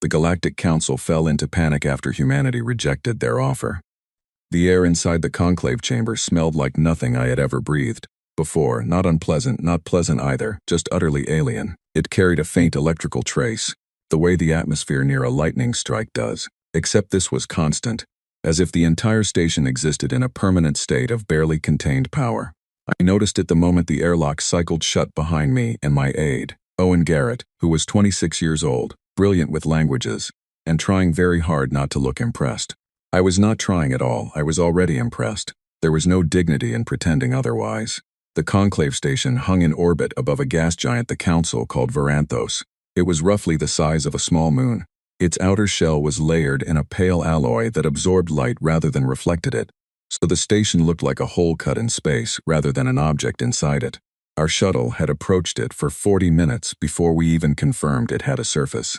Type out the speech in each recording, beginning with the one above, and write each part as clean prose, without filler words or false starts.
The Galactic Council fell into panic after humanity rejected their offer. The air inside the conclave chamber smelled like nothing I had ever breathed before, not unpleasant, not pleasant either, just utterly alien. It carried a faint electrical trace, the way the atmosphere near a lightning strike does, except this was constant, as if the entire station existed in a permanent state of barely contained power. I noticed it the moment the airlock cycled shut behind me and my aide, Owen Garrett, who was 26 years old, brilliant with languages, and trying very hard not to look impressed. I was not trying at all, I was already impressed. There was no dignity in pretending otherwise. The conclave station hung in orbit above a gas giant the Council called Varanthos. It was roughly the size of a small moon. Its outer shell was layered in a pale alloy that absorbed light rather than reflected it, so the station looked like a hole cut in space rather than an object inside it. Our shuttle had approached it for 40 minutes before we even confirmed it had a surface.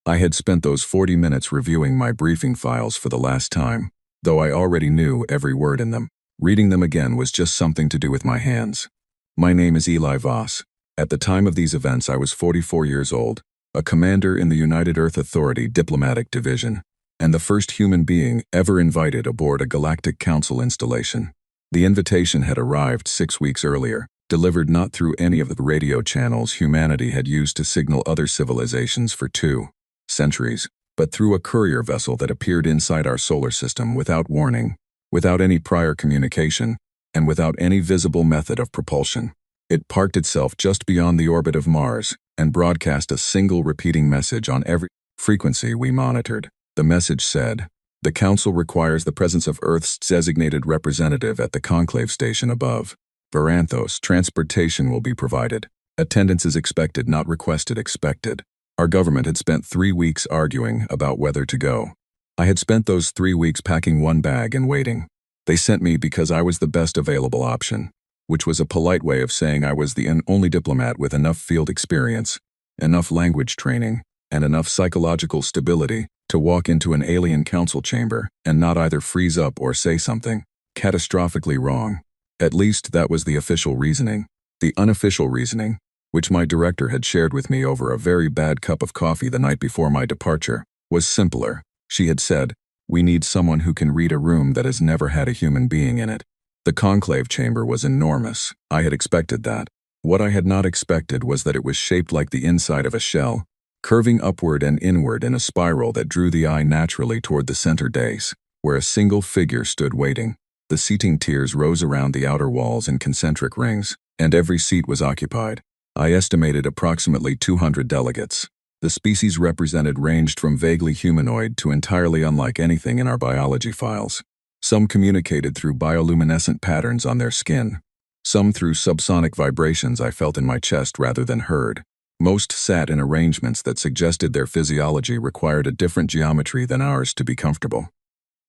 I had spent those 40 minutes reviewing my briefing files for the last time, though I already knew every word in them. Reading them again was just something to do with my hands. My name is Eli Voss. At the time of these events I was 44 years old, a commander in the United Earth Authority Diplomatic Division, and the first human being ever invited aboard a Galactic Council installation. The invitation had arrived 6 weeks earlier, delivered not through any of the radio channels humanity had used to signal other civilizations for 2 centuries, but through a courier vessel that appeared inside our solar system without warning, without any prior communication, and without any visible method of propulsion. It parked itself just beyond the orbit of Mars and broadcast a single repeating message on every frequency we monitored. The message said, "The Council requires the presence of Earth's designated representative at the conclave station above. Varanthos, transportation will be provided. Attendance is expected, not requested, expected." Our government had spent 3 weeks arguing about whether to go. I had spent those 3 weeks packing one bag and waiting. They sent me because I was the best available option, which was a polite way of saying I was the only diplomat with enough field experience, enough language training, and enough psychological stability to walk into an alien council chamber and not either freeze up or say something catastrophically wrong. At least that was the official reasoning. The unofficial reasoning, which my director had shared with me over a very bad cup of coffee the night before my departure, was simpler. She had said, "We need someone who can read a room that has never had a human being in it." The conclave chamber was enormous. I had expected that. What I had not expected was that it was shaped like the inside of a shell, curving upward and inward in a spiral that drew the eye naturally toward the center dais, where a single figure stood waiting. The seating tiers rose around the outer walls in concentric rings, and every seat was occupied. I estimated approximately 200 delegates. The species represented ranged from vaguely humanoid to entirely unlike anything in our biology files. Some communicated through bioluminescent patterns on their skin. Some through subsonic vibrations I felt in my chest rather than heard. Most sat in arrangements that suggested their physiology required a different geometry than ours to be comfortable.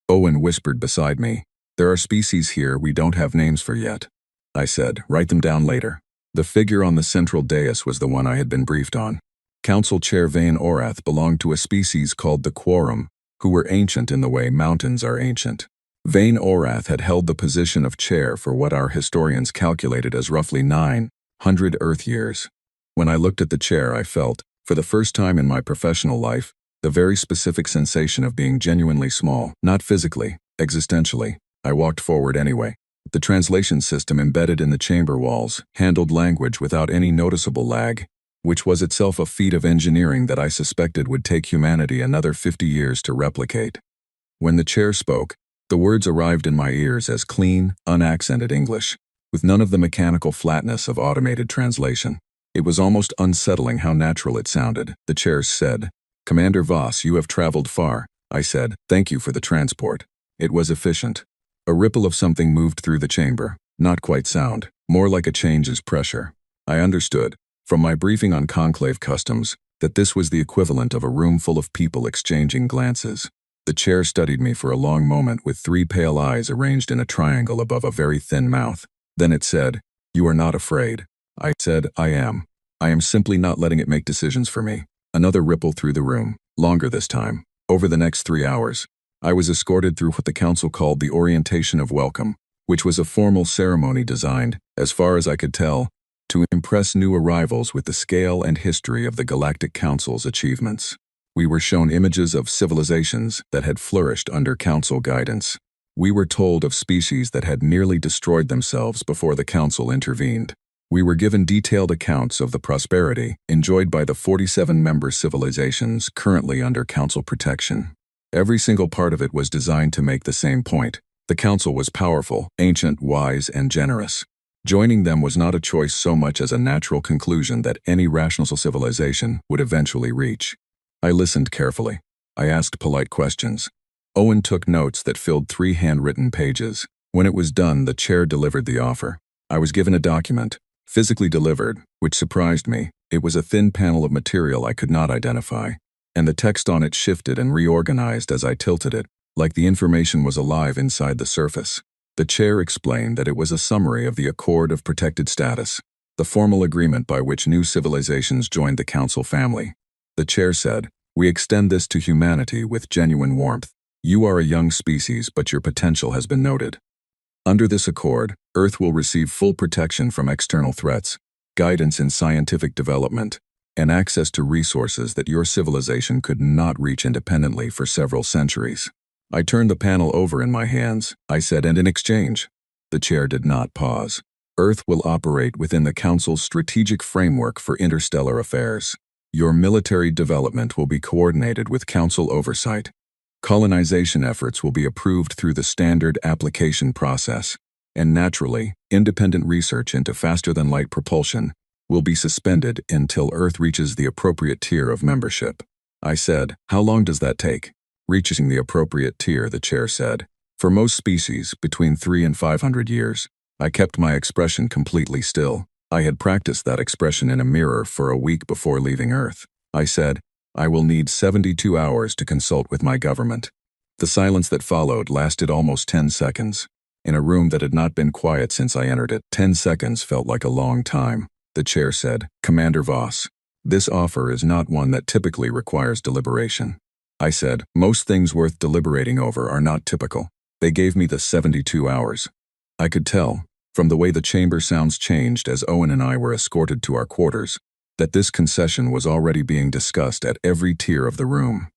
Owen whispered beside me, "There are species here we don't have names for yet." I said, "Write them down later." The figure on the central dais was the one I had been briefed on. Council Chair Vane Orath belonged to a species called the Quorum, who were ancient in the way mountains are ancient. Vane Orath had held the position of chair for what our historians calculated as roughly 900 Earth years. When I looked at the chair I felt, for the first time in my professional life, the very specific sensation of being genuinely small, not physically, existentially. I walked forward anyway. The translation system embedded in the chamber walls handled language without any noticeable lag, which was itself a feat of engineering that I suspected would take humanity another 50 years to replicate. When the chair spoke, the words arrived in my ears as clean, unaccented English, with none of the mechanical flatness of automated translation. It was almost unsettling how natural it sounded. The chair said, "Commander Voss, you have traveled far." I said, "Thank you for the transport." It was efficient. A ripple of something moved through the chamber, not quite sound, more like a change's pressure. I understood, from my briefing on conclave customs, that this was the equivalent of a room full of people exchanging glances. The chair studied me for a long moment with 3 pale eyes arranged in a triangle above a very thin mouth. Then it said, "You are not afraid." I said, "I am. I am simply not letting it make decisions for me." Another ripple through the room, longer this time. Over the next 3 hours, I was escorted through what the council called the orientation of welcome, which was a formal ceremony designed, as far as I could tell, to impress new arrivals with the scale and history of the Galactic Council's achievements. We were shown images of civilizations that had flourished under Council guidance. We were told of species that had nearly destroyed themselves before the Council intervened. We were given detailed accounts of the prosperity enjoyed by the 47-member civilizations currently under Council protection. Every single part of it was designed to make the same point. The Council was powerful, ancient, wise, and generous. Joining them was not a choice so much as a natural conclusion that any rational civilization would eventually reach. I listened carefully. I asked polite questions. Owen took notes that filled 3 handwritten pages. When it was done, the chair delivered the offer. I was given a document, physically delivered, which surprised me. It was a thin panel of material I could not identify, and the text on it shifted and reorganized as I tilted it, like the information was alive inside the surface. The chair explained that it was a summary of the Accord of Protected Status, the formal agreement by which new civilizations joined the Council family. The chair said, "We extend this to humanity with genuine warmth. You are a young species, but your potential has been noted. Under this accord, Earth will receive full protection from external threats, guidance in scientific development, and access to resources that your civilization could not reach independently for several centuries." I turned the panel over in my hands. I said, "And in exchange?" The chair did not pause. "Earth will operate within the Council's strategic framework for interstellar affairs. Your military development will be coordinated with Council oversight. Colonization efforts will be approved through the standard application process, and naturally, independent research into faster-than-light propulsion will be suspended until Earth reaches the appropriate tier of membership." I said, "How long does that take?" "Reaching the appropriate tier," the chair said. "For most species, between 300 and 500 years." I kept my expression completely still. I had practiced that expression in a mirror for a week before leaving Earth. I said, "I will need 72 hours to consult with my government." The silence that followed lasted almost 10 seconds. In a room that had not been quiet since I entered it, 10 seconds felt like a long time. The chair said, "Commander Voss, this offer is not one that typically requires deliberation." I said, "Most things worth deliberating over are not typical." They gave me the 72 hours. I could tell, from the way the chamber sounds changed as Owen and I were escorted to our quarters, that this concession was already being discussed at every tier of the room.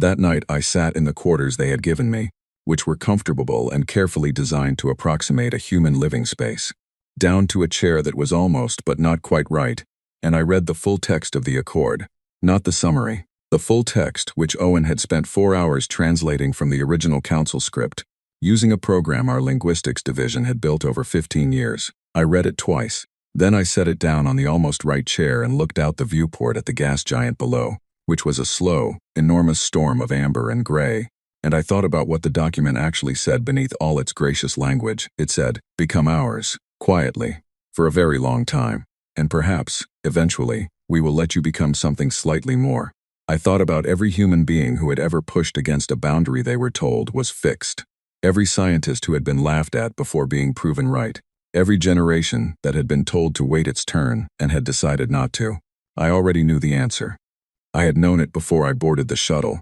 That night I sat in the quarters they had given me, which were comfortable and carefully designed to approximate a human living space, down to a chair that was almost but not quite right, and I read the full text of the accord, not the summary. The full text, which Owen had spent 4 hours translating from the original Council script, using a program our linguistics division had built over 15 years. I read it twice. Then I set it down on the almost right chair and looked out the viewport at the gas giant below, which was a slow, enormous storm of amber and gray, and I thought about what the document actually said beneath all its gracious language. It said, "Become ours, quietly, for a very long time, and perhaps, eventually, we will let you become something slightly more." I thought about every human being who had ever pushed against a boundary they were told was fixed. Every scientist who had been laughed at before being proven right. Every generation that had been told to wait its turn and had decided not to. I already knew the answer. I had known it before I boarded the shuttle.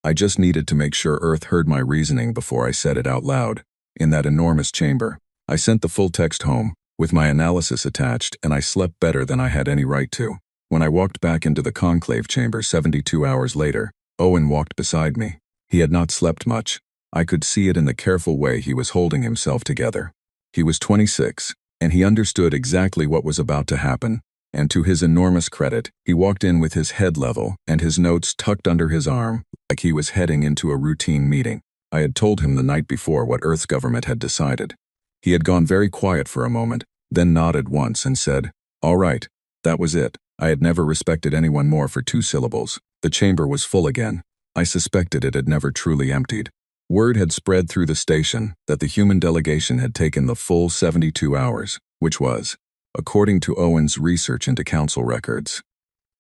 I just needed to make sure Earth heard my reasoning before I said it out loud. In that enormous chamber, I sent the full text home, with my analysis attached, and I slept better than I had any right to. When I walked back into the conclave chamber 72 hours later, Owen walked beside me. He had not slept much. I could see it in the careful way he was holding himself together. He was 26, and he understood exactly what was about to happen, and to his enormous credit, he walked in with his head level and his notes tucked under his arm, like he was heading into a routine meeting. I had told him the night before what Earth's government had decided. He had gone very quiet for a moment, then nodded once and said, "All right, that was it." I had never respected anyone more for 2 syllables. The chamber was full again. I suspected it had never truly emptied. Word had spread through the station that the human delegation had taken the full 72 hours, which was, according to Owen's research into Council records,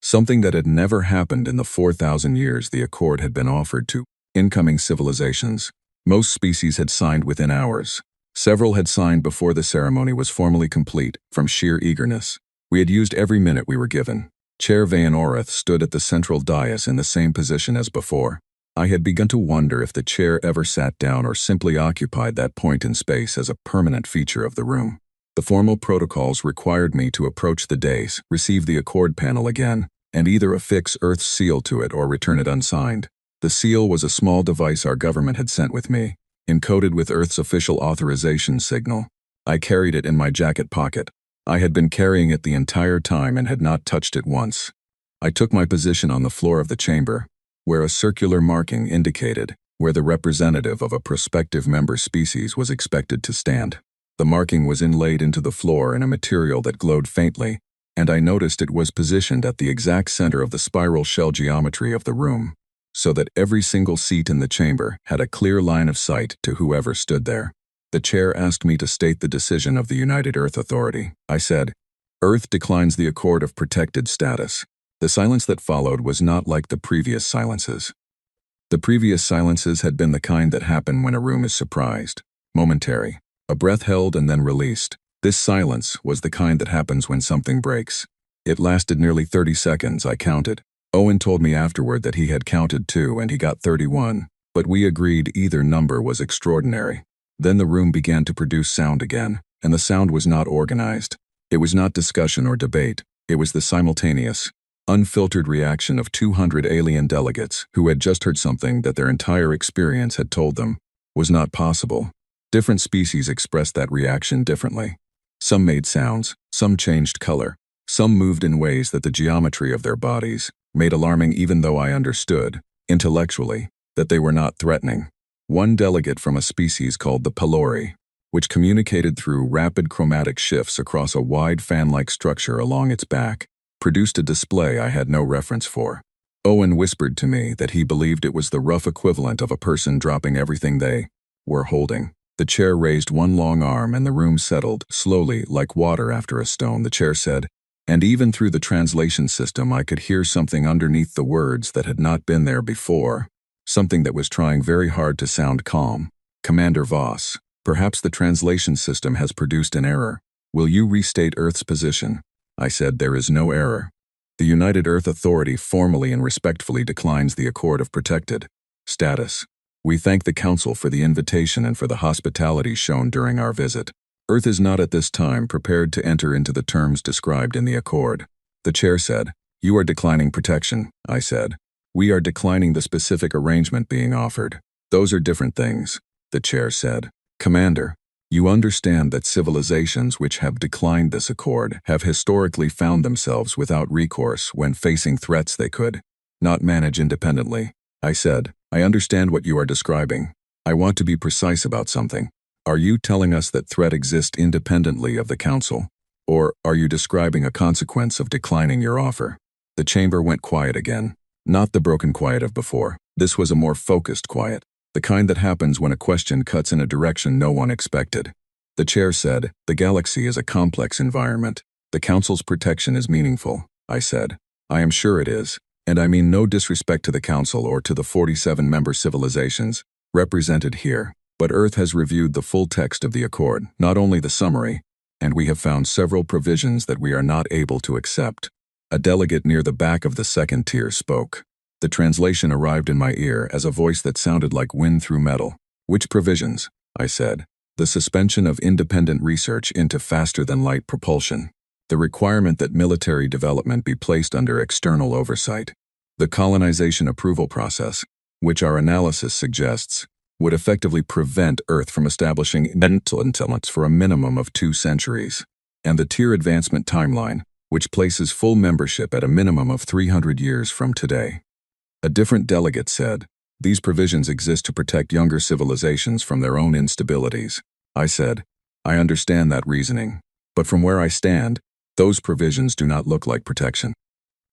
something that had never happened in the 4,000 years the accord had been offered to incoming civilizations. Most species had signed within hours. Several had signed before the ceremony was formally complete, from sheer eagerness. We had used every minute we were given. Chair Vanorith stood at the central dais in the same position as before. I had begun to wonder if the chair ever sat down or simply occupied that point in space as a permanent feature of the room. The formal protocols required me to approach the dais, receive the accord panel again, and either affix Earth's seal to it or return it unsigned. The seal was a small device our government had sent with me, encoded with Earth's official authorization signal. I carried it in my jacket pocket. I had been carrying it the entire time and had not touched it once. I took my position on the floor of the chamber, where a circular marking indicated where the representative of a prospective member species was expected to stand. The marking was inlaid into the floor in a material that glowed faintly, and I noticed it was positioned at the exact center of the spiral shell geometry of the room, so that every single seat in the chamber had a clear line of sight to whoever stood there. The chair asked me to state the decision of the United Earth Authority. I said, "Earth declines the Accord of Protected Status." The silence that followed was not like the previous silences. The previous silences had been the kind that happen when a room is surprised, momentary, a breath held and then released. This silence was the kind that happens when something breaks. It lasted nearly 30 seconds, I counted. Owen told me afterward that he had counted too and he got 31, but we agreed either number was extraordinary. Then the room began to produce sound again, and the sound was not organized. It was not discussion or debate. It was the simultaneous, unfiltered reaction of 200 alien delegates who had just heard something that their entire experience had told them was not possible. Different species expressed that reaction differently. Some made sounds, some changed color, some moved in ways that the geometry of their bodies made alarming, even though I understood, intellectually, that they were not threatening. One delegate from a species called the Pelori, which communicated through rapid chromatic shifts across a wide fan-like structure along its back, produced a display I had no reference for. Owen whispered to me that he believed it was the rough equivalent of a person dropping everything they were holding. The chair raised one long arm and the room settled, slowly, like water after a stone. The chair said, and even through the translation system I could hear something underneath the words that had not been there before. Something that was trying very hard to sound calm. "Commander Voss, perhaps the translation system has produced an error. Will you restate Earth's position?" I said, "There is no error. The United Earth Authority formally and respectfully declines the Accord of Protected Status. We thank the Council for the invitation and for the hospitality shown during our visit. Earth is not at this time prepared to enter into the terms described in the Accord." The chair said, "You are declining protection," I said. "We are declining the specific arrangement being offered. Those are different things," the chair said. "Commander, you understand that civilizations which have declined this accord have historically found themselves without recourse when facing threats they could not manage independently." I said, "I understand what you are describing. I want to be precise about something. Are you telling us that threat exists independently of the Council? Or are you describing a consequence of declining your offer?" The chamber went quiet again. Not the broken quiet of before. This was a more focused quiet, the kind that happens when a question cuts in a direction no one expected. The chair said, "The galaxy is a complex environment. The Council's protection is meaningful," I said. "I am sure it is, and I mean no disrespect to the Council or to the 47 member civilizations represented here, but Earth has reviewed the full text of the Accord, not only the summary, and we have found several provisions that we are not able to accept." A delegate near the back of the second tier spoke. The translation arrived in my ear as a voice that sounded like wind through metal. "Which provisions?" I said. "The suspension of independent research into faster-than-light propulsion. The requirement that military development be placed under external oversight. The colonization approval process, which our analysis suggests, would effectively prevent Earth from establishing mental intelligence for a minimum of 2 centuries. And the tier advancement timeline, which places full membership at a minimum of 300 years from today." A different delegate said, "These provisions exist to protect younger civilizations from their own instabilities." I said, "I understand that reasoning, but from where I stand, those provisions do not look like protection.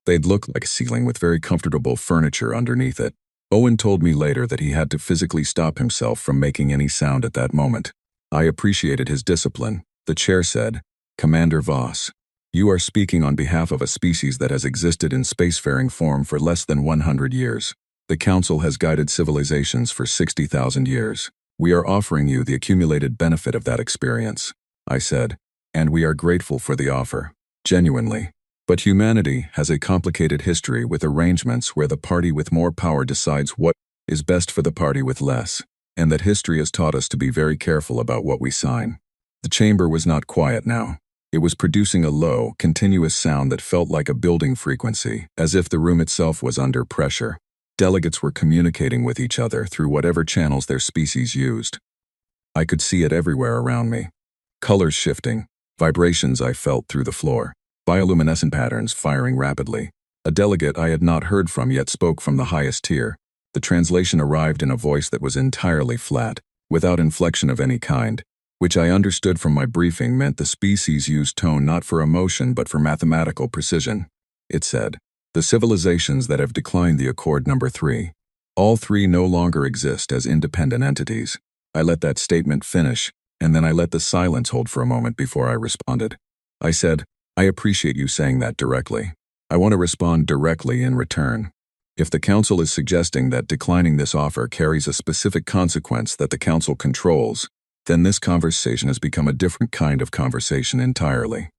They'd look like a ceiling with very comfortable furniture underneath it." Owen told me later that he had to physically stop himself from making any sound at that moment. I appreciated his discipline. The chair said, "Commander Voss, you are speaking on behalf of a species that has existed in spacefaring form for less than 100 years. The Council has guided civilizations for 60,000 years. We are offering you the accumulated benefit of that experience," I said, "and we are grateful for the offer. Genuinely. But humanity has a complicated history with arrangements where the party with more power decides what is best for the party with less, and that history has taught us to be very careful about what we sign." The chamber was not quiet now. It was producing a low, continuous sound that felt like a building frequency, as if the room itself was under pressure. Delegates were communicating with each other through whatever channels their species used. I could see it everywhere around me. Colors shifting, vibrations I felt through the floor, bioluminescent patterns firing rapidly. A delegate I had not heard from yet spoke from the highest tier. The translation arrived in a voice that was entirely flat, without inflection of any kind, which I understood from my briefing meant the species used tone not for emotion but for mathematical precision. It said, "The civilizations that have declined the Accord number 3. All 3 no longer exist as independent entities." I let that statement finish, and then I let the silence hold for a moment before I responded. I said, "I appreciate you saying that directly. I want to respond directly in return. If the Council is suggesting that declining this offer carries a specific consequence that the Council controls, then this conversation has become a different kind of conversation entirely.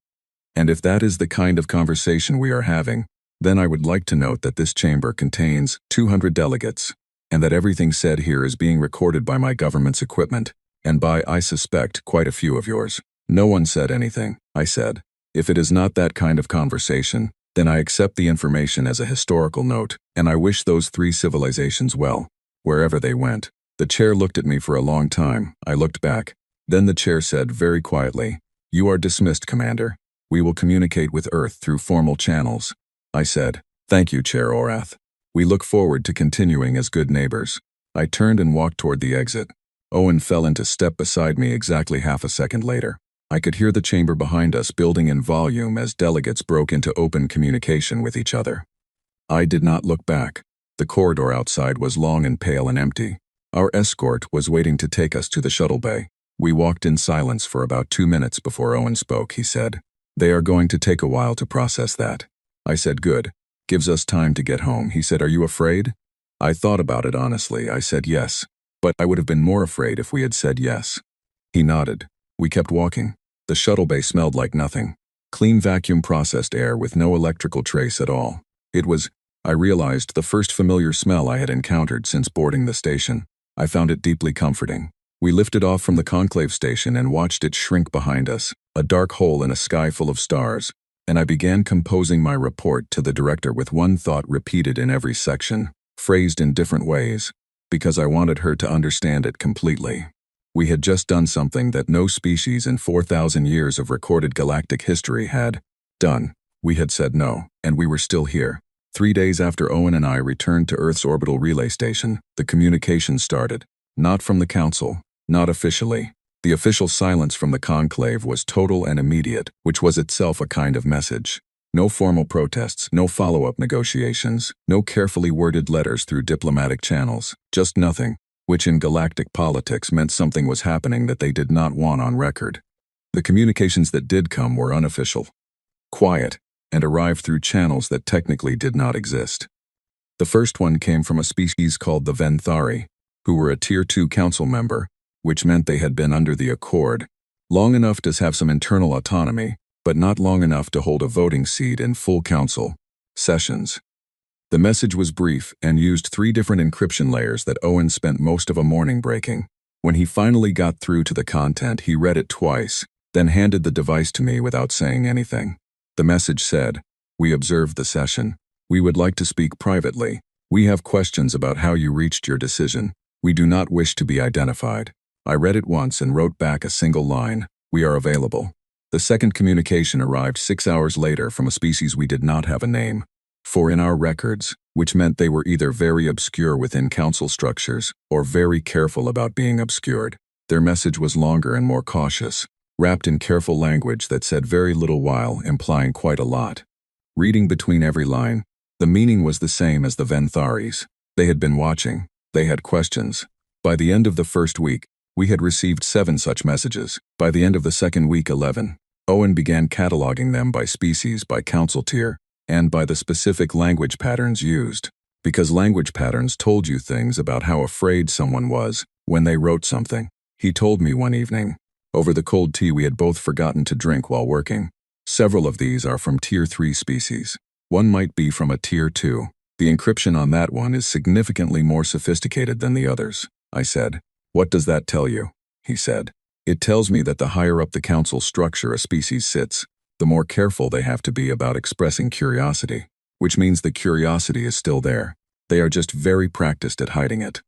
And if that is the kind of conversation we are having, then I would like to note that this chamber contains 200 delegates, and that everything said here is being recorded by my government's equipment, and by, I suspect, quite a few of yours." No one said anything, I said. If it is not that kind of conversation, then I accept the information as a historical note, and I wish those 3 civilizations well, wherever they went. The chair looked at me for a long time. I looked back. Then the chair said very quietly, "You are dismissed, Commander. We will communicate with Earth through formal channels." I said, "Thank you, Chair Orath. We look forward to continuing as good neighbors." I turned and walked toward the exit. Owen fell into step beside me exactly half a second later. I could hear the chamber behind us building in volume as delegates broke into open communication with each other. I did not look back. The corridor outside was long and pale and empty. Our escort was waiting to take us to the shuttle bay. We walked in silence for about 2 minutes before Owen spoke. He said, "They are going to take a while to process that." I said, "Good. Gives us time to get home." He said, "Are you afraid?" I thought about it honestly. I said yes, but I would have been more afraid if we had said yes. He nodded. We kept walking. The shuttle bay smelled like nothing. Clean vacuum-processed air with no electrical trace at all. It was, I realized, the first familiar smell I had encountered since boarding the station. I found it deeply comforting. We lifted off from the conclave station and watched it shrink behind us, a dark hole in a sky full of stars, and I began composing my report to the director with one thought repeated in every section, phrased in different ways, because I wanted her to understand it completely. We had just done something that no species in 4,000 years of recorded galactic history had done. We had said no, and we were still here. 3 days after Owen and I returned to Earth's orbital relay station, the communication started. Not from the Council, not officially. The official silence from the conclave was total and immediate, which was itself a kind of message. No formal protests, no follow-up negotiations, no carefully worded letters through diplomatic channels, just nothing, which in galactic politics meant something was happening that they did not want on record. The communications that did come were unofficial, quiet, and arrived through channels that technically did not exist. The first one came from a species called the Venthari, who were a Tier 2 Council member, which meant they had been under the Accord, long enough to have some internal autonomy, but not long enough to hold a voting seat in full Council sessions. The message was brief and used 3 different encryption layers that Owen spent most of a morning breaking. When he finally got through to the content, he read it twice, then handed the device to me without saying anything. The message said, "We observed the session. We would like to speak privately. We have questions about how you reached your decision. We do not wish to be identified." I read it once and wrote back a single line, "We are available." The second communication arrived 6 hours later from a species we did not have a name for in our records, which meant they were either very obscure within council structures or very careful about being obscured. Their message was longer and more cautious, wrapped in careful language that said very little while implying quite a lot. Reading between every line, the meaning was the same as the Ventharis. They had been watching. They had questions. By the end of the first week, we had received 7 such messages. By the end of the second week, 11. Owen began cataloging them by species, by council tier, and by the specific language patterns used. Because language patterns told you things about how afraid someone was when they wrote something. He told me one evening, over the cold tea we had both forgotten to drink while working. Several of these are from Tier 3 species. One might be from a Tier 2. The encryption on that one is significantly more sophisticated than the others. I said, "What does that tell you?" He said, It tells me that the higher up the council structure a species sits, the more careful they have to be about expressing curiosity, which means the curiosity is still there. They are just very practiced at hiding it.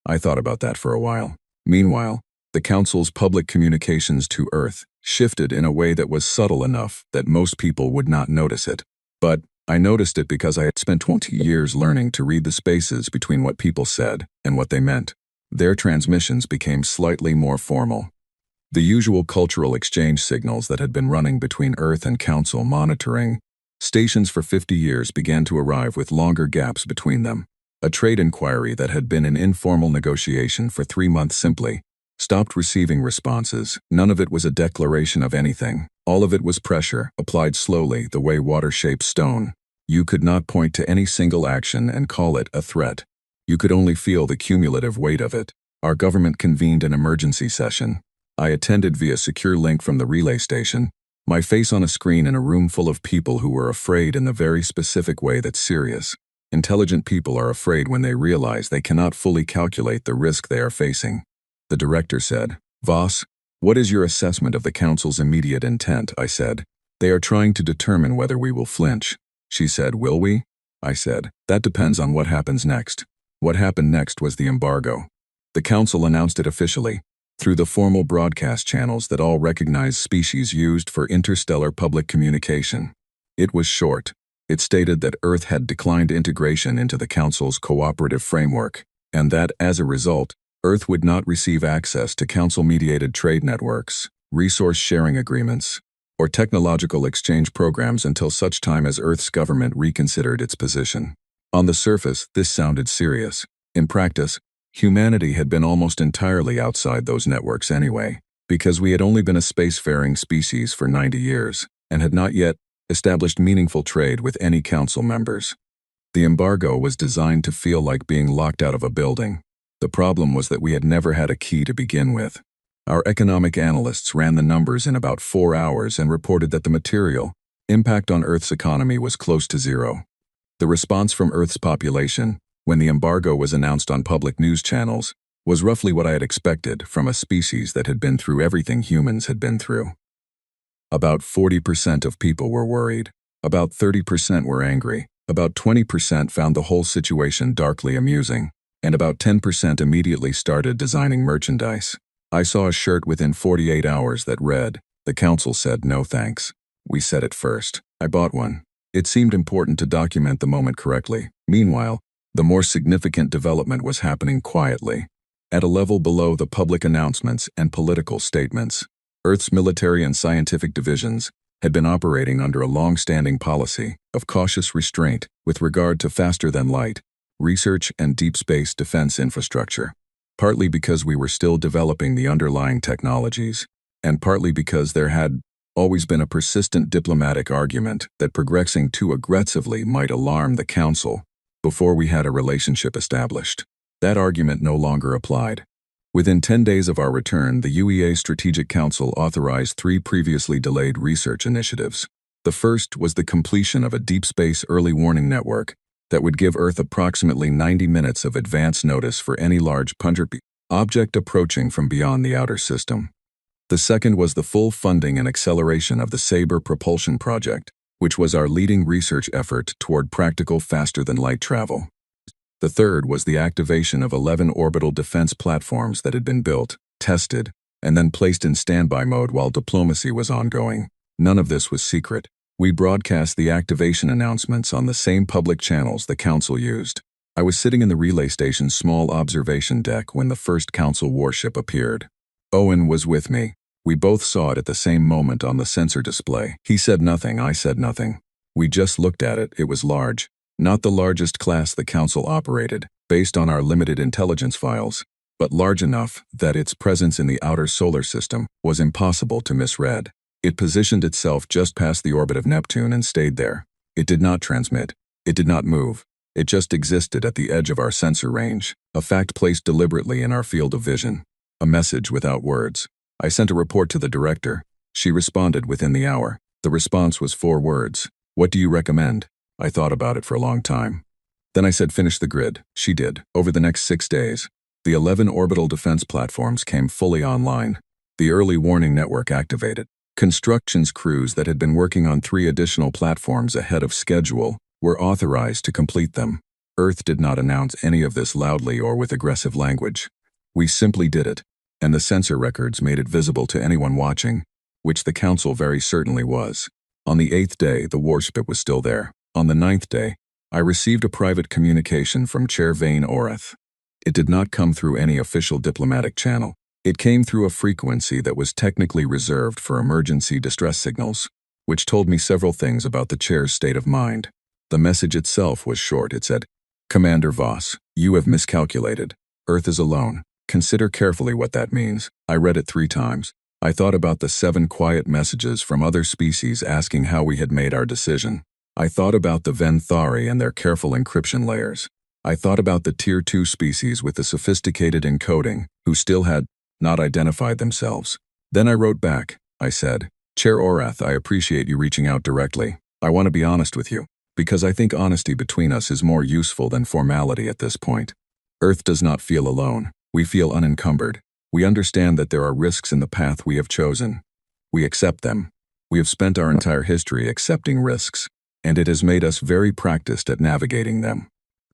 I thought about that for a while. Meanwhile, the council's public communications to Earth shifted in a way that was subtle enough that most people would not notice it. But I noticed it because I had spent 20 years learning to read the spaces between what people said and what they meant. Their transmissions became slightly more formal. The usual cultural exchange signals that had been running between Earth and Council monitoring stations for 50 years began to arrive with longer gaps between them. A trade inquiry that had been an informal negotiation for 3 months simply stopped receiving responses. None of it was a declaration of anything. All of it was pressure, applied slowly the way water shapes stone. You could not point to any single action and call it a threat. You could only feel the cumulative weight of it. Our government convened an emergency session. I attended via secure link from the relay station, my face on a screen in a room full of people who were afraid in the very specific way that's serious. Intelligent people are afraid when they realize they cannot fully calculate the risk they are facing. The director said, "Voss, what is your assessment of the council's immediate intent?" I said. "They are trying to determine whether we will flinch." She said, "Will we?" I said, "That depends on what happens next." What happened next was the embargo. The council announced it officially, through the formal broadcast channels that all recognized species used for interstellar public communication. It was short. It stated that Earth had declined integration into the Council's cooperative framework, and that, as a result, Earth would not receive access to Council-mediated trade networks, resource-sharing agreements, or technological exchange programs until such time as Earth's government reconsidered its position. On the surface, this sounded serious. In practice, humanity had been almost entirely outside those networks anyway, because we had only been a spacefaring species for 90 years, and had not yet established meaningful trade with any council members. The embargo was designed to feel like being locked out of a building. The problem was that we had never had a key to begin with. Our economic analysts ran the numbers in about 4 hours and reported that the material impact on Earth's economy was close to zero. The response from Earth's population, when the embargo was announced on public news channels, was roughly what I had expected from a species that had been through everything humans had been through. About 40% of people were worried. About 30% were angry. About 20% found the whole situation darkly amusing. And about 10% immediately started designing merchandise. I saw a shirt within 48 hours that read, "The council said no thanks. We said it first." I bought one. It seemed important to document the moment correctly. Meanwhile, the more significant development was happening quietly, at a level below the public announcements and political statements. Earth's military and scientific divisions had been operating under a long-standing policy of cautious restraint with regard to faster-than-light research and deep space defense infrastructure, partly because we were still developing the underlying technologies, and partly because there had always been a persistent diplomatic argument that progressing too aggressively might alarm the Council before we had a relationship established. That argument no longer applied. Within 10 days of our return, the UEA Strategic Council authorized 3 previously delayed research initiatives. The first was the completion of a deep space early warning network that would give Earth approximately 90 minutes of advance notice for any large object approaching from beyond the outer system. The second was the full funding and acceleration of the Sabre propulsion project, which was our leading research effort toward practical faster-than-light travel. The third was the activation of 11 orbital defense platforms that had been built, tested, and then placed in standby mode while diplomacy was ongoing. None of this was secret. We broadcast the activation announcements on the same public channels the Council used. I was sitting in the relay station's small observation deck when the first Council warship appeared. Owen was with me. We both saw it at the same moment on the sensor display. He said nothing, I said nothing. We just looked at it. It was large. Not the largest class the Council operated, based on our limited intelligence files, but large enough that its presence in the outer solar system was impossible to misread. It positioned itself just past the orbit of Neptune and stayed there. It did not transmit. It did not move. It just existed at the edge of our sensor range, a fact placed deliberately in our field of vision. A message without words. I sent a report to the director. She responded within the hour. The response was 4 words. "What do you recommend?" I thought about it for a long time. Then I said finish the grid. She did. Over the next 6 days, the 11 orbital defense platforms came fully online. The early warning network activated. Construction crews that had been working on 3 additional platforms ahead of schedule were authorized to complete them. Earth did not announce any of this loudly or with aggressive language. We simply did it, and the sensor records made it visible to anyone watching, which the Council very certainly was. On the 8th day, the warship was still there. On the 9th day, I received a private communication from Chair Vane Orath. It did not come through any official diplomatic channel. It came through a frequency that was technically reserved for emergency distress signals, which told me several things about the chair's state of mind. The message itself was short. It said, "Commander Voss, you have miscalculated. Earth is alone. Consider carefully what that means." I read it 3 times. I thought about the 7 quiet messages from other species asking how we had made our decision. I thought about the Venthari and their careful encryption layers. I thought about the Tier 2 species with the sophisticated encoding, who still had not identified themselves. Then I wrote back. I said, "Chair Orath, I appreciate you reaching out directly. I want to be honest with you, because I think honesty between us is more useful than formality at this point. Earth does not feel alone. We feel unencumbered. We understand that there are risks in the path we have chosen. We accept them. We have spent our entire history accepting risks, and it has made us very practiced at navigating them.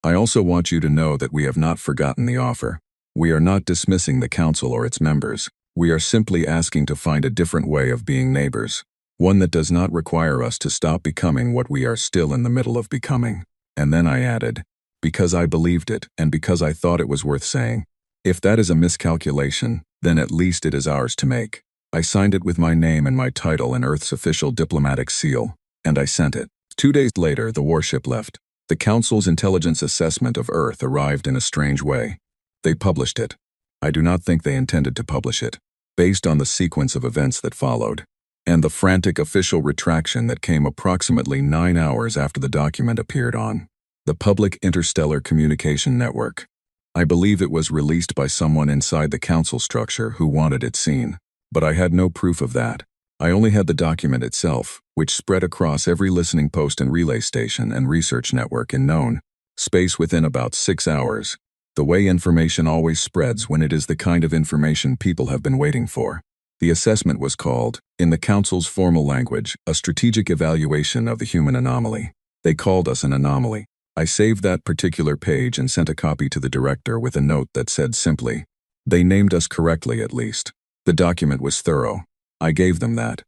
I also want you to know that we have not forgotten the offer. We are not dismissing the Council or its members. We are simply asking to find a different way of being neighbors, one that does not require us to stop becoming what we are still in the middle of becoming." And then I added, "Because I believed it and because I thought it was worth saying. If that is a miscalculation, then at least it is ours to make." I signed it with my name and my title and Earth's official diplomatic seal, and I sent it. 2 days later, the warship left. The Council's intelligence assessment of Earth arrived in a strange way. They published it. I do not think they intended to publish it, based on the sequence of events that followed, and the frantic official retraction that came approximately 9 hours after the document appeared on the Public Interstellar Communication Network. I believe it was released by someone inside the Council structure who wanted it seen, but I had no proof of that. I only had the document itself, which spread across every listening post and relay station and research network in known space within about 6 hours. The way information always spreads when it is the kind of information people have been waiting for. The assessment was called, in the Council's formal language, a strategic evaluation of the human anomaly. They called us an anomaly. I saved that particular page and sent a copy to the director with a note that said simply, "They named us correctly at least." The document was thorough. I gave them that.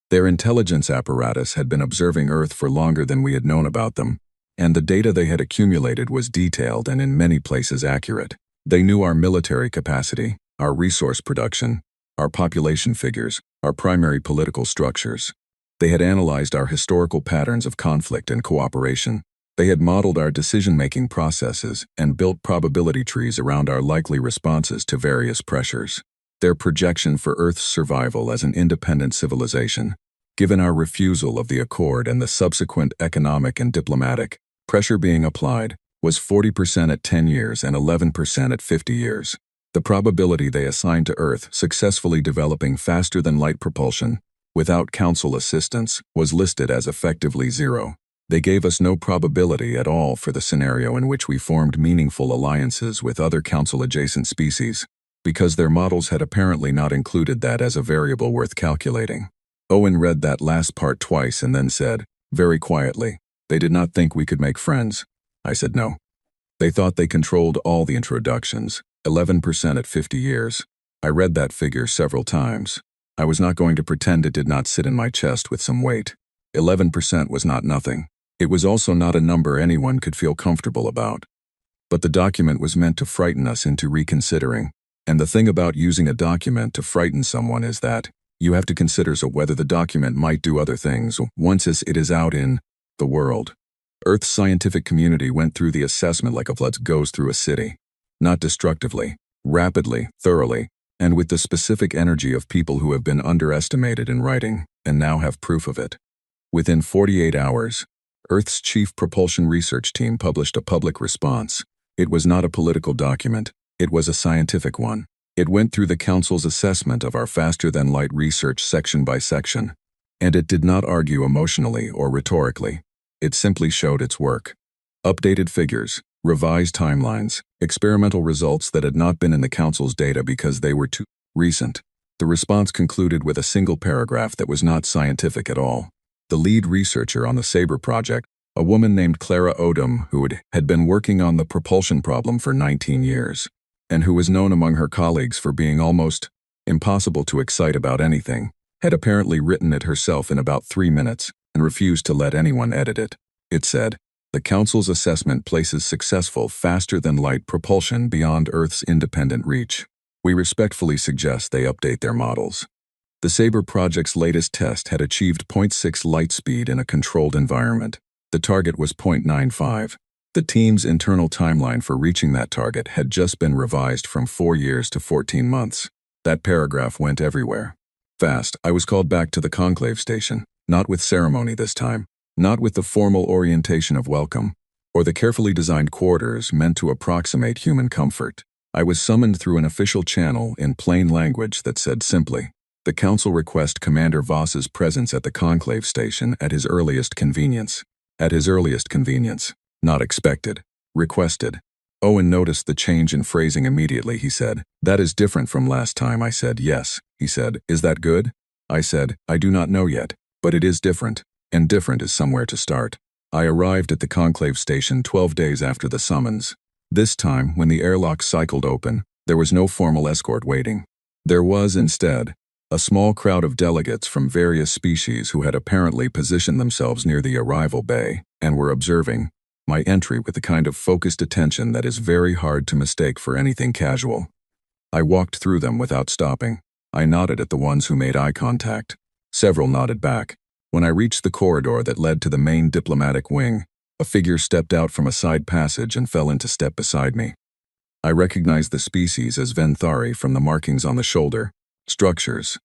Their intelligence apparatus had been observing Earth for longer than we had known about them, and the data they had accumulated was detailed and in many places accurate. They knew our military capacity, our resource production, our population figures, our primary political structures. They had analyzed our historical patterns of conflict and cooperation. They had modeled our decision-making processes and built probability trees around our likely responses to various pressures. Their projection for Earth's survival as an independent civilization, given our refusal of the Accord and the subsequent economic and diplomatic pressure being applied, was 40% at 10 years and 11% at 50 years. The probability they assigned to Earth successfully developing faster-than-light propulsion, without Council assistance, was listed as effectively 0. They gave us no probability at all for the scenario in which we formed meaningful alliances with other Council-adjacent species, because their models had apparently not included that as a variable worth calculating. Owen read that last part twice and then said, very quietly, "They did not think we could make friends." I said no. They thought they controlled all the introductions, 11% at 50 years. I read that figure several times. I was not going to pretend it did not sit in my chest with some weight. 11% was not nothing. It was also not a number anyone could feel comfortable about. But the document was meant to frighten us into reconsidering. And the thing about using a document to frighten someone is that you have to consider whether the document might do other things once it is out in the world. Earth's scientific community went through the assessment like a flood goes through a city. Not destructively, rapidly, thoroughly, and with the specific energy of people who have been underestimated in writing and now have proof of it. Within 48 hours, Earth's chief propulsion research team published a public response. It was not a political document, it was a scientific one. It went through the Council's assessment of our faster-than-light research section by section, and it did not argue emotionally or rhetorically. It simply showed its work. Updated figures, revised timelines, experimental results that had not been in the Council's data because they were too recent. The response concluded with a single paragraph that was not scientific at all. The lead researcher on the Sabre project, a woman named Clara Odom, who had been working on the propulsion problem for 19 years, and who was known among her colleagues for being almost impossible to excite about anything, had apparently written it herself in about 3 minutes and refused to let anyone edit it. It said, "The Council's assessment places successful faster-than-light propulsion beyond Earth's independent reach. We respectfully suggest they update their models." The Sabre project's latest test had achieved 0.6 light speed in a controlled environment. The target was 0.95. The team's internal timeline for reaching that target had just been revised from 4 years to 14 months. That paragraph went everywhere. Fast, I was called back to the conclave station, not with ceremony this time, not with the formal orientation of welcome, or the carefully designed quarters meant to approximate human comfort. I was summoned through an official channel in plain language that said simply, "The Council request Commander Voss's presence at the conclave station at his earliest convenience." At his earliest convenience. Not expected. Requested. Owen noticed the change in phrasing immediately. He said, "That is different from last time." I said, "Yes." He said, "Is that good?" I said, "I do not know yet, but it is different, and different is somewhere to start." I arrived at the conclave station 12 days after the summons. This time, when the airlock cycled open, there was no formal escort waiting. There was, instead, a small crowd of delegates from various species who had apparently positioned themselves near the arrival bay and were observing my entry with the kind of focused attention that is very hard to mistake for anything casual. I walked through them without stopping. I nodded at the ones who made eye contact. Several nodded back. When I reached the corridor that led to the main diplomatic wing, a figure stepped out from a side passage and fell into step beside me. I recognized the species as Venthari from the markings on the shoulder. Structures.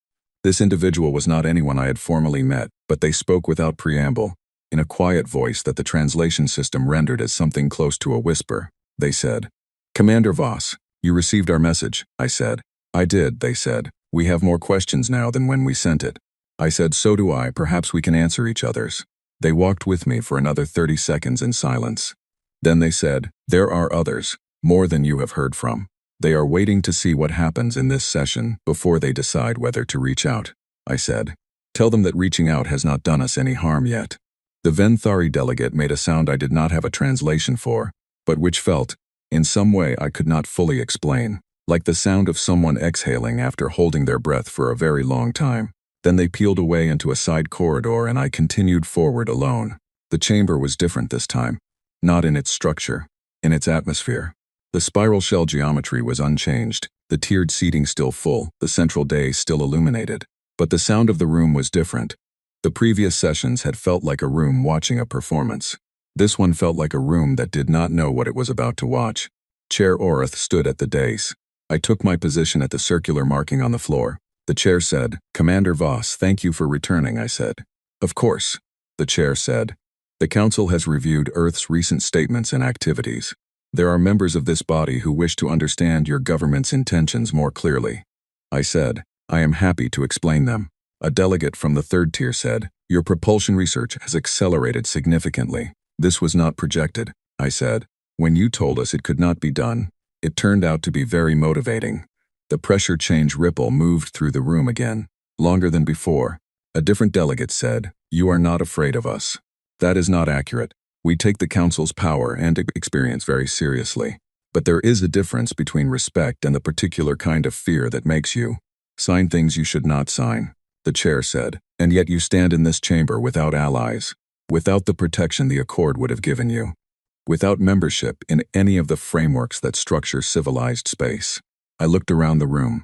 This individual was not anyone I had formally met, but they spoke without preamble, in a quiet voice that the translation system rendered as something close to a whisper. They said, "Commander Voss, you received our message." I said, "I did," they said. "We have more questions now than when we sent it." I said, "So do I, perhaps we can answer each other's." They walked with me for another 30 seconds in silence. Then they said, "There are others, more than you have heard from. They are waiting to see what happens in this session before they decide whether to reach out." I said, "Tell them that reaching out has not done us any harm yet." The Venthari delegate made a sound I did not have a translation for, but which felt, in some way I could not fully explain, like the sound of someone exhaling after holding their breath for a very long time. Then they peeled away into a side corridor and I continued forward alone. The chamber was different this time, not in its structure, in its atmosphere. The spiral shell geometry was unchanged, the tiered seating still full, the central dais still illuminated. But the sound of the room was different. The previous sessions had felt like a room watching a performance. This one felt like a room that did not know what it was about to watch. Chair Orith stood at the dais. I took my position at the circular marking on the floor. The chair said, "Commander Voss, thank you for returning," I said. "Of course," the chair said. "The Council has reviewed Earth's recent statements and activities. There are members of this body who wish to understand your government's intentions more clearly." I said, "I am happy to explain them." A delegate from the third tier said, "Your propulsion research has accelerated significantly. This was not projected," I said. "When you told us it could not be done, it turned out to be very motivating." The pressure change ripple moved through the room again, longer than before. A different delegate said, "You are not afraid of us." That is not accurate. We take the Council's power and experience very seriously. But there is a difference between respect and the particular kind of fear that makes you sign things you should not sign, the chair said, and yet you stand in this chamber without allies, without the protection the Accord would have given you, without membership in any of the frameworks that structure civilized space. I looked around the room.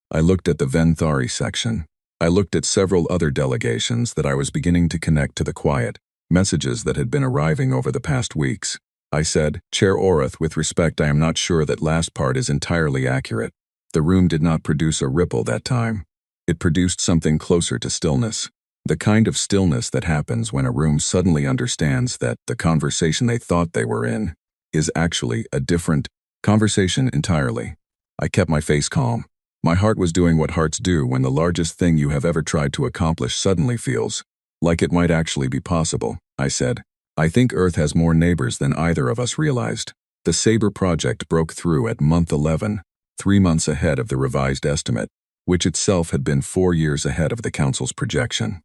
I looked at the Venthari section. I looked at several other delegations that I was beginning to connect to the quiet messages that had been arriving over the past weeks. I said, "Chair Orith, with respect, I am not sure that last part is entirely accurate." The room did not produce a ripple that time. It produced something closer to stillness. The kind of stillness that happens when a room suddenly understands that the conversation they thought they were in is actually a different conversation entirely. I kept my face calm. My heart was doing what hearts do when the largest thing you have ever tried to accomplish suddenly feels like it might actually be possible. I said, "I think Earth has more neighbors than either of us realized." The Sabre project broke through at month 11, 3 months ahead of the revised estimate. which itself had been 4 years ahead of the Council's projection.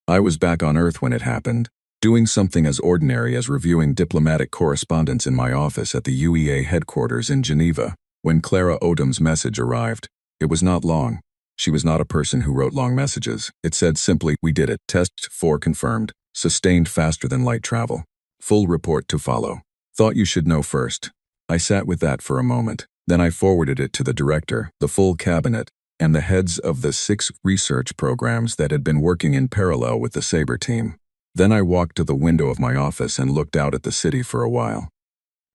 I was back on Earth when it happened, doing something as ordinary as reviewing diplomatic correspondence in my office at the UEA headquarters in Geneva, when Clara Odom's message arrived. It was not long. She was not a person who wrote long messages. It said simply, "We did it. Test 4 confirmed. Sustained faster than light travel. Full report to follow. Thought you should know first." I sat with that for a moment. Then I forwarded it to the director, the full cabinet, and the heads of the 6 research programs that had been working in parallel with the Sabre team. Then I walked to the window of my office and looked out at the city for a while.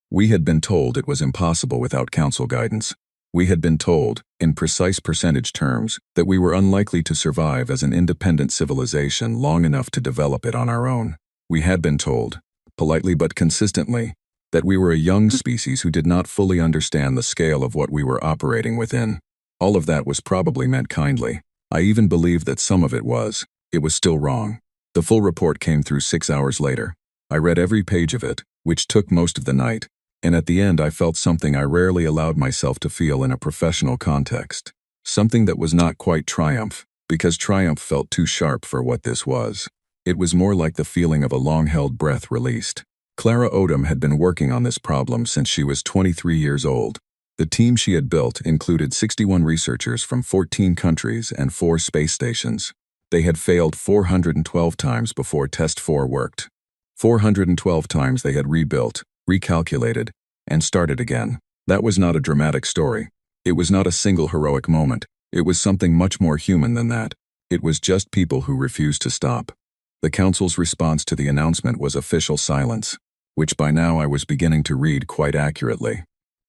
We had been told it was impossible without Council guidance. We had been told, in precise percentage terms, that we were unlikely to survive as an independent civilization long enough to develop it on our own. We had been told, politely but consistently, that we were a young species who did not fully understand the scale of what we were operating within. All of that was probably meant kindly. I even believed that some of it was. It was still wrong. The full report came through 6 hours later. I read every page of it, which took most of the night, and at the end I felt something I rarely allowed myself to feel in a professional context. Something that was not quite triumph, because triumph felt too sharp for what this was. It was more like the feeling of a long-held breath released. Clara Odom had been working on this problem since she was 23 years old. The team she had built included 61 researchers from 14 countries and 4 space stations. They had failed 412 times before Test 4 worked. 412 times they had rebuilt, recalculated, and started again. That was not a dramatic story. It was not a single heroic moment. It was something much more human than that. It was just people who refused to stop. The Council's response to the announcement was official silence, which by now I was beginning to read quite accurately.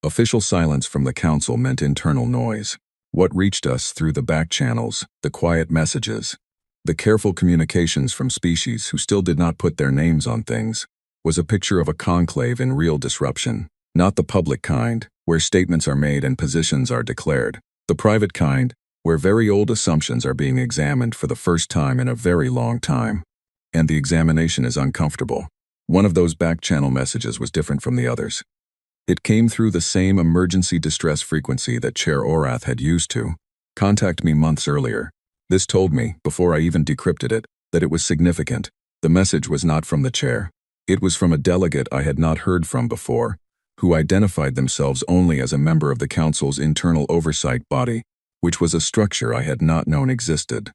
Official silence from the Council meant internal noise. What reached us through the back channels, the quiet messages, the careful communications from species who still did not put their names on things, was a picture of a conclave in real disruption. Not the public kind, where statements are made and positions are declared. The private kind, where very old assumptions are being examined for the first time in a very long time. And the examination is uncomfortable. One of those back-channel messages was different from the others. It came through the same emergency distress frequency that Chair Orath had used to contact me months earlier. This told me, before I even decrypted it, that it was significant. The message was not from the chair. It was from a delegate I had not heard from before, who identified themselves only as a member of the Council's internal oversight body, which was a structure I had not known existed.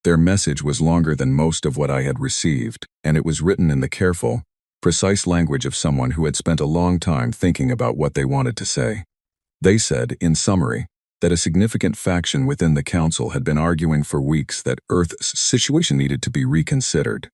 Their message was longer than most of what I had received, and it was written in the careful, precise language of someone who had spent a long time thinking about what they wanted to say. They said, in summary, that a significant faction within the Council had been arguing for weeks that Earth's situation needed to be reconsidered,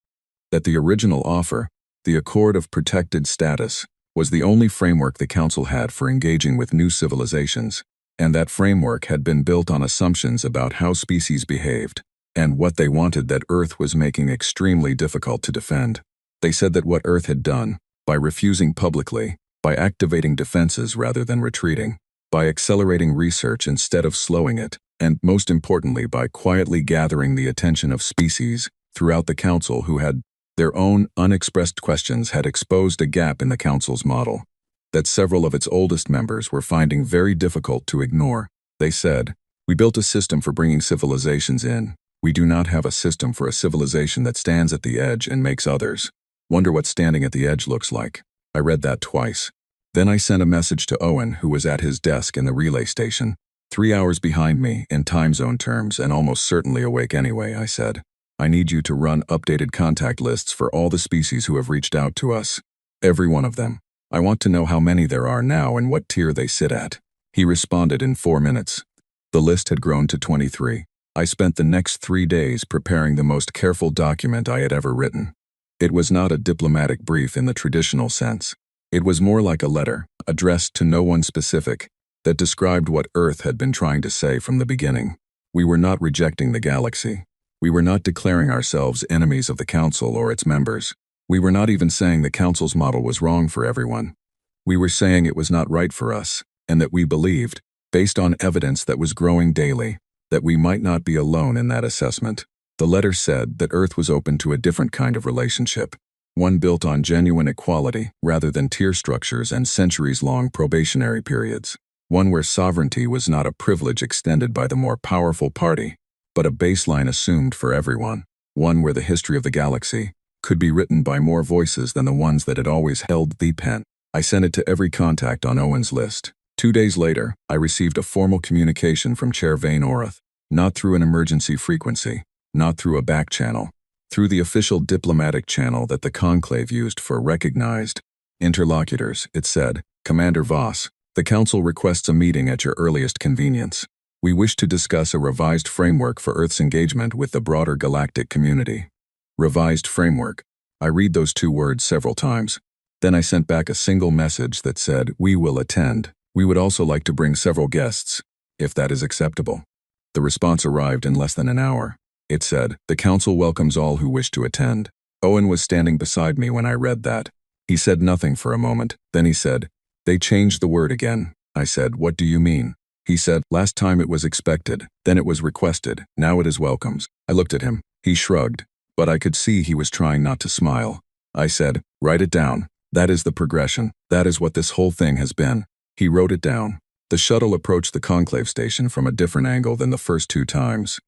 that the original offer, the Accord of Protected Status, was the only framework the Council had for engaging with new civilizations, and that framework had been built on assumptions about how species behaved, and what they wanted that Earth was making extremely difficult to defend. They said that what Earth had done, by refusing publicly, by activating defenses rather than retreating, by accelerating research instead of slowing it, and most importantly by quietly gathering the attention of species throughout the Council who had their own unexpressed questions, had exposed a gap in the Council's model that several of its oldest members were finding very difficult to ignore. They said, "We built a system for bringing civilizations in. We do not have a system for a civilization that stands at the edge and makes others. Wonder what standing at the edge looks like." I read that twice. Then I sent a message to Owen, who was at his desk in the relay station. 3 hours behind me, in time zone terms, and almost certainly awake anyway, I said. "I need you to run updated contact lists for all the species who have reached out to us. Every one of them. I want to know how many there are now and what tier they sit at." He responded in 4 minutes. The list had grown to 23. I spent the next 3 days preparing the most careful document I had ever written. It was not a diplomatic brief in the traditional sense. It was more like a letter, addressed to no one specific, that described what Earth had been trying to say from the beginning. We were not rejecting the galaxy. We were not declaring ourselves enemies of the Council or its members. We were not even saying the Council's model was wrong for everyone. We were saying it was not right for us, and that we believed, based on evidence that was growing daily, that we might not be alone in that assessment. The letter said that Earth was open to a different kind of relationship, one built on genuine equality rather than tier structures and centuries-long probationary periods. one where sovereignty was not a privilege extended by the more powerful party, but a baseline assumed for everyone, one where the history of the galaxy could be written by more voices than the ones that had always held the pen. I sent it to every contact on Owen's list. 2 days later, I received a formal communication from Chair Vane Orath, not through an emergency frequency, not through a back channel, through the official diplomatic channel that the Conclave used for recognized interlocutors. It said, "Commander Voss, the Council requests a meeting at your earliest convenience. We wish to discuss a revised framework for Earth's engagement with the broader galactic community." Revised framework. I read those 2 words several times. Then I sent back a single message that said, "We will attend. We would also like to bring several guests, if that is acceptable." The response arrived in less than an hour. It said, "The Council welcomes all who wish to attend." Owen was standing beside me when I read that. He said nothing for a moment. Then he said, "They changed the word again." I said, "What do you mean?" He said, "Last time it was expected, then it was requested, now it is welcomes." I looked at him. He shrugged, but I could see he was trying not to smile. I said, "Write it down. That is the progression. That is what this whole thing has been." He wrote it down. The shuttle approached the Conclave station from a different angle than the first 2 times.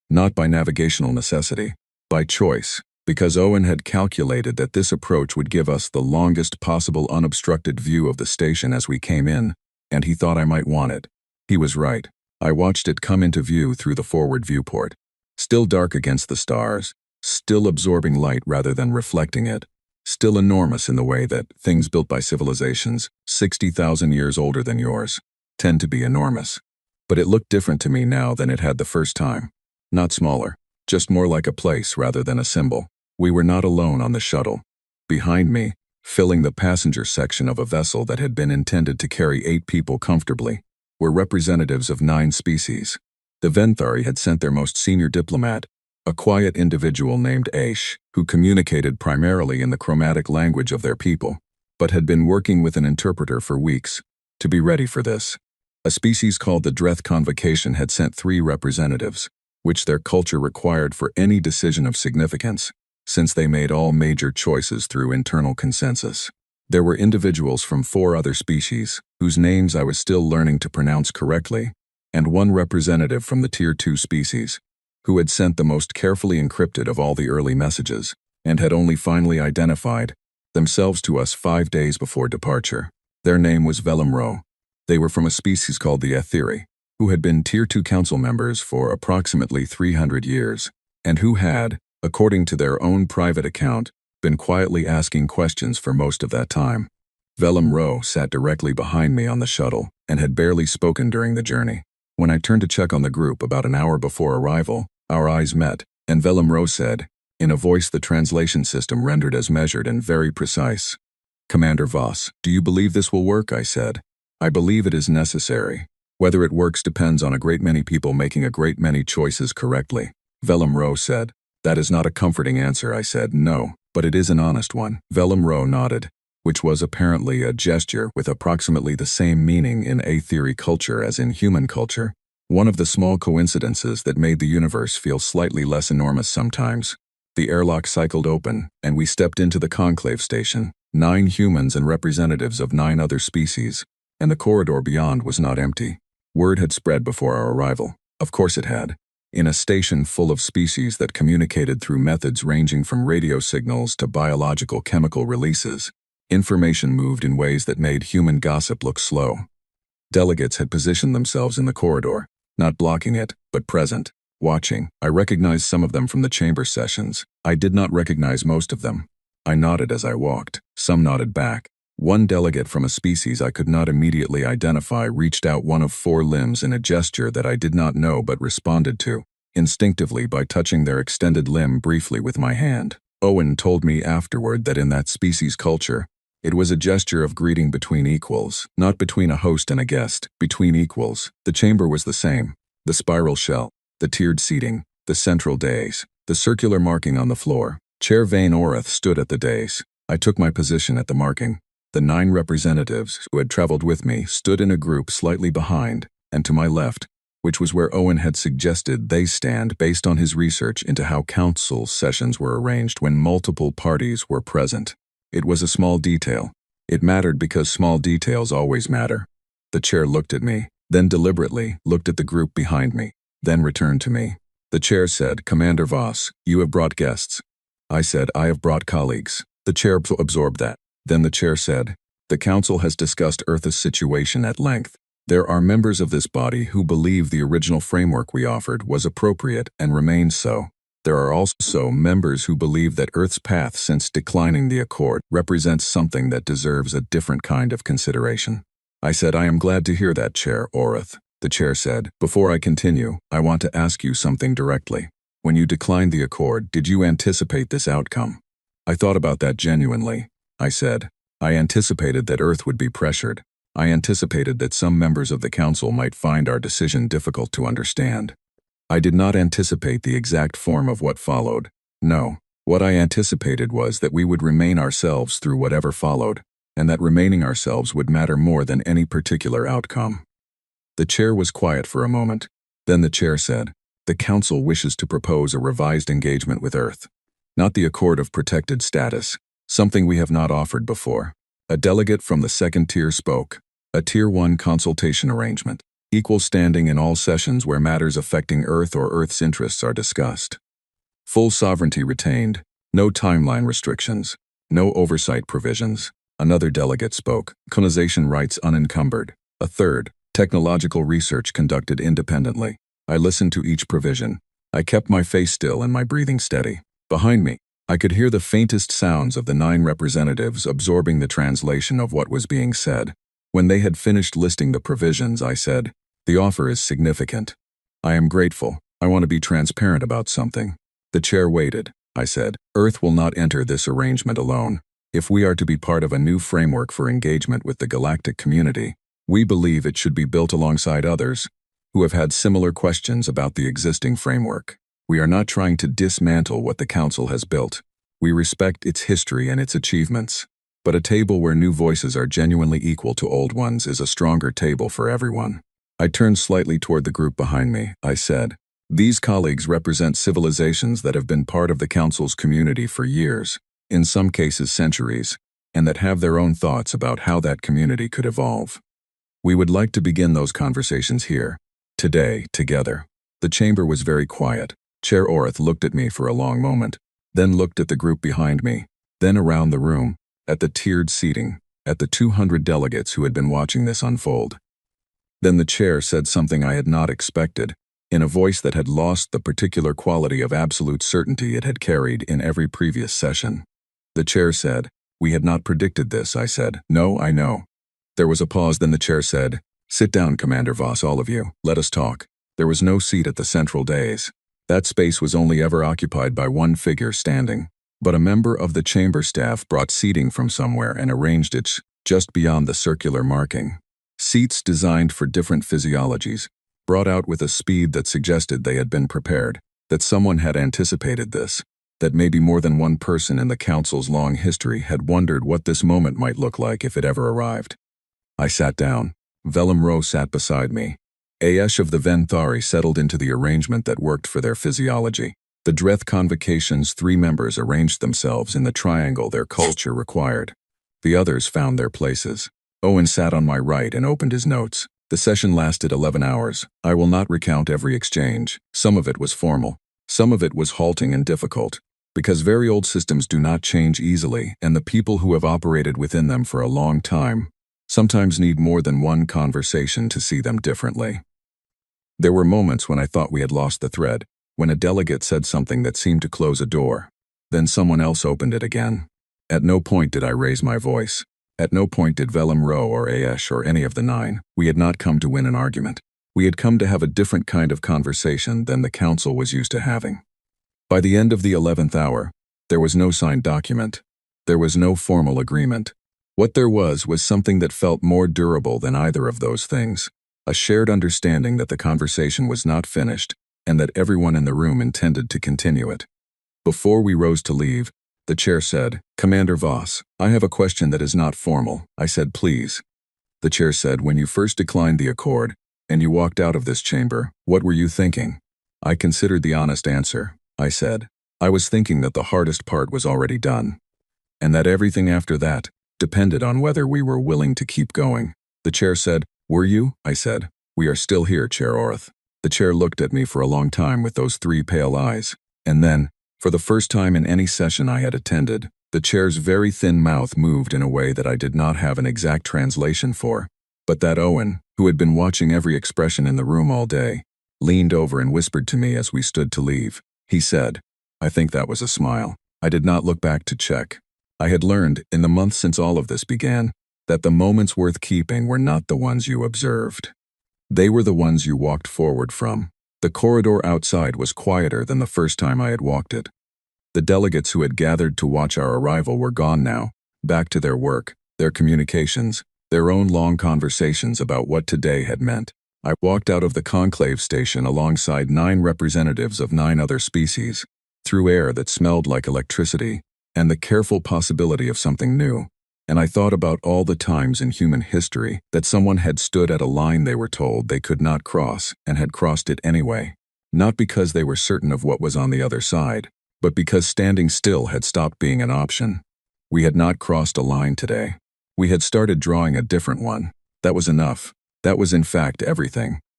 Not by navigational necessity, by choice, because Owen had calculated that this approach would give us the longest possible unobstructed view of the station as we came in, and he thought I might want it. He was right. I watched it come into view through the forward viewport. Still dark against the stars, still absorbing light rather than reflecting it, still enormous in the way that things built by civilizations 60,000 years older than yours tend to be enormous. But it looked different to me now than it had the first time. Not smaller, just more like a place rather than a symbol. We were not alone on the shuttle. Behind me, filling the passenger section of a vessel that had been intended to carry 8 people comfortably, were representatives of 9 species. The Venthari had sent their most senior diplomat, a quiet individual named Aish, who communicated primarily in the chromatic language of their people, but had been working with an interpreter for weeks to be ready for this. A species called the Dreth Convocation had sent 3 representatives, which their culture required for any decision of significance, since they made all major choices through internal consensus. There were individuals from 4 other species, whose names I was still learning to pronounce correctly, and 1 representative from the Tier 2 species, who had sent the most carefully encrypted of all the early messages, and had only finally identified themselves to us 5 days before departure. Their name was Velum. They were from a species called the Etheri, who had been Tier 2 council members for approximately 300 years, and who had, according to their own private account, been quietly asking questions for most of that time. Velum sat directly behind me on the shuttle and had barely spoken during the journey. When I turned to check on the group about an hour before arrival, our eyes met, and Velum said, in a voice the translation system rendered as measured and very precise, "Commander Voss, do you believe this will work?" I said. "I believe it is necessary. Whether it works depends on a great many people making a great many choices correctly." Velum said. "That is not a comforting answer," I said. "No, but it is an honest one." Velum nodded, which was apparently a gesture with approximately the same meaning in Aetheri culture as in human culture, one of the small coincidences that made the universe feel slightly less enormous sometimes. The airlock cycled open, and we stepped into the conclave station, 9 humans and representatives of 9 other species, and the corridor beyond was not empty. Word had spread before our arrival. Of course it had. In a station full of species that communicated through methods ranging from radio signals to biological chemical releases, information moved in ways that made human gossip look slow. Delegates had positioned themselves in the corridor, not blocking it, but present, watching. I recognized some of them from the chamber sessions. I did not recognize most of them. I nodded as I walked. Some nodded back. One delegate from a species I could not immediately identify reached out one of 4 limbs in a gesture that I did not know but responded to, instinctively by touching their extended limb briefly with my hand. Owen told me afterward that in that species culture, it was a gesture of greeting between equals, not between a host and a guest, between equals. The chamber was the same. The spiral shell, the tiered seating, the central dais, the circular marking on the floor. Chair Vane Orath stood at the dais. I took my position at the marking. The 9 representatives who had traveled with me stood in a group slightly behind, and to my left, which was where Owen had suggested they stand based on his research into how council sessions were arranged when multiple parties were present. It was a small detail. It mattered because small details always matter. The chair looked at me, then deliberately looked at the group behind me, then returned to me. The chair said, Commander Voss, you have brought guests. I said, I have brought colleagues. The chair absorbed that. Then the chair said, the council has discussed Earth's situation at length. There are members of this body who believe the original framework we offered was appropriate and remains so. There are also members who believe that Earth's path since declining the Accord represents something that deserves a different kind of consideration. I said, I am glad to hear that, Chair Orith. The chair said, before I continue, I want to ask you something directly. When you declined the Accord, did you anticipate this outcome? I thought about that genuinely. I said, I anticipated that Earth would be pressured. I anticipated that some members of the Council might find our decision difficult to understand. I did not anticipate the exact form of what followed. No, what I anticipated was that we would remain ourselves through whatever followed, and that remaining ourselves would matter more than any particular outcome. The chair was quiet for a moment. Then the chair said, the Council wishes to propose a revised engagement with Earth. Not the Accord of Protected Status, something we have not offered before. A delegate from the second tier spoke. A Tier 1 consultation arrangement. Equal standing in all sessions where matters affecting Earth or Earth's interests are discussed. Full sovereignty retained. No timeline restrictions. No oversight provisions. Another delegate spoke. Colonization rights unencumbered. A third. Technological research conducted independently. I listened to each provision. I kept my face still and my breathing steady. Behind me, I could hear the faintest sounds of the 9 representatives absorbing the translation of what was being said. When they had finished listing the provisions, I said, the offer is significant. I am grateful. I want to be transparent about something. The chair waited. I said, Earth will not enter this arrangement alone. If we are to be part of a new framework for engagement with the galactic community, we believe it should be built alongside others who have had similar questions about the existing framework. We are not trying to dismantle what the Council has built. We respect its history and its achievements. But a table where new voices are genuinely equal to old ones is a stronger table for everyone. I turned slightly toward the group behind me. I said, these colleagues represent civilizations that have been part of the Council's community for years, in some cases centuries, and that have their own thoughts about how that community could evolve. We would like to begin those conversations here, today, together. The chamber was very quiet. Chair Orith looked at me for a long moment, then looked at the group behind me, then around the room, at the tiered seating, at the 200 delegates who had been watching this unfold. Then the chair said something I had not expected, in a voice that had lost the particular quality of absolute certainty it had carried in every previous session. The chair said, we had not predicted this, I said. No, I know. There was a pause, then the chair said, sit down, Commander Voss, all of you. Let us talk. There was no seat at the central dais. That space was only ever occupied by one figure standing. But a member of the chamber staff brought seating from somewhere and arranged it just beyond the circular marking. Seats designed for different physiologies, brought out with a speed that suggested they had been prepared, that someone had anticipated this, that maybe more than one person in the Council's long history had wondered what this moment might look like if it ever arrived. I sat down. Velum Rowe sat beside me. Aesh of the Venthari settled into the arrangement that worked for their physiology. The Dreth Convocation's 3 members arranged themselves in the triangle their culture required. The others found their places. Owen sat on my right and opened his notes. The session lasted 11 hours. I will not recount every exchange. Some of it was formal. Some of it was halting and difficult, because very old systems do not change easily, and the people who have operated within them for a long time sometimes need more than one conversation to see them differently. There were moments when I thought we had lost the thread, when a delegate said something that seemed to close a door. Then someone else opened it again. At no point did I raise my voice. At no point did Velum Rowe or Aesh or any of the 9. We had not come to win an argument. We had come to have a different kind of conversation than the Council was used to having. By the end of the 11th hour, there was no signed document. There was no formal agreement. What there was something that felt more durable than either of those things. A shared understanding that the conversation was not finished, and that everyone in the room intended to continue it. Before we rose to leave, the chair said, Commander Voss, I have a question that is not formal. I said, please. The chair said, when you first declined the Accord, and you walked out of this chamber, what were you thinking? I considered the honest answer. I said, I was thinking that the hardest part was already done, and that everything after that depended on whether we were willing to keep going. The chair said, Were you? I said. We are still here, Chair Orth. The chair looked at me for a long time with those 3 pale eyes. And then, for the first time in any session I had attended, the chair's very thin mouth moved in a way that I did not have an exact translation for. But that Owen, who had been watching every expression in the room all day, leaned over and whispered to me as we stood to leave. He said, I think that was a smile. I did not look back to check. I had learned, in the months since all of this began, that the moments worth keeping were not the ones you observed. They were the ones you walked forward from. The corridor outside was quieter than the first time I had walked it. The delegates who had gathered to watch our arrival were gone now, back to their work, their communications, their own long conversations about what today had meant. I walked out of the conclave station alongside 9 representatives of 9 other species, through air that smelled like electricity, and the careful possibility of something new. And I thought about all the times in human history that someone had stood at a line they were told they could not cross and had crossed it anyway. Not because they were certain of what was on the other side, but because standing still had stopped being an option. We had not crossed a line today. We had started drawing a different one. That was enough. That was in fact everything.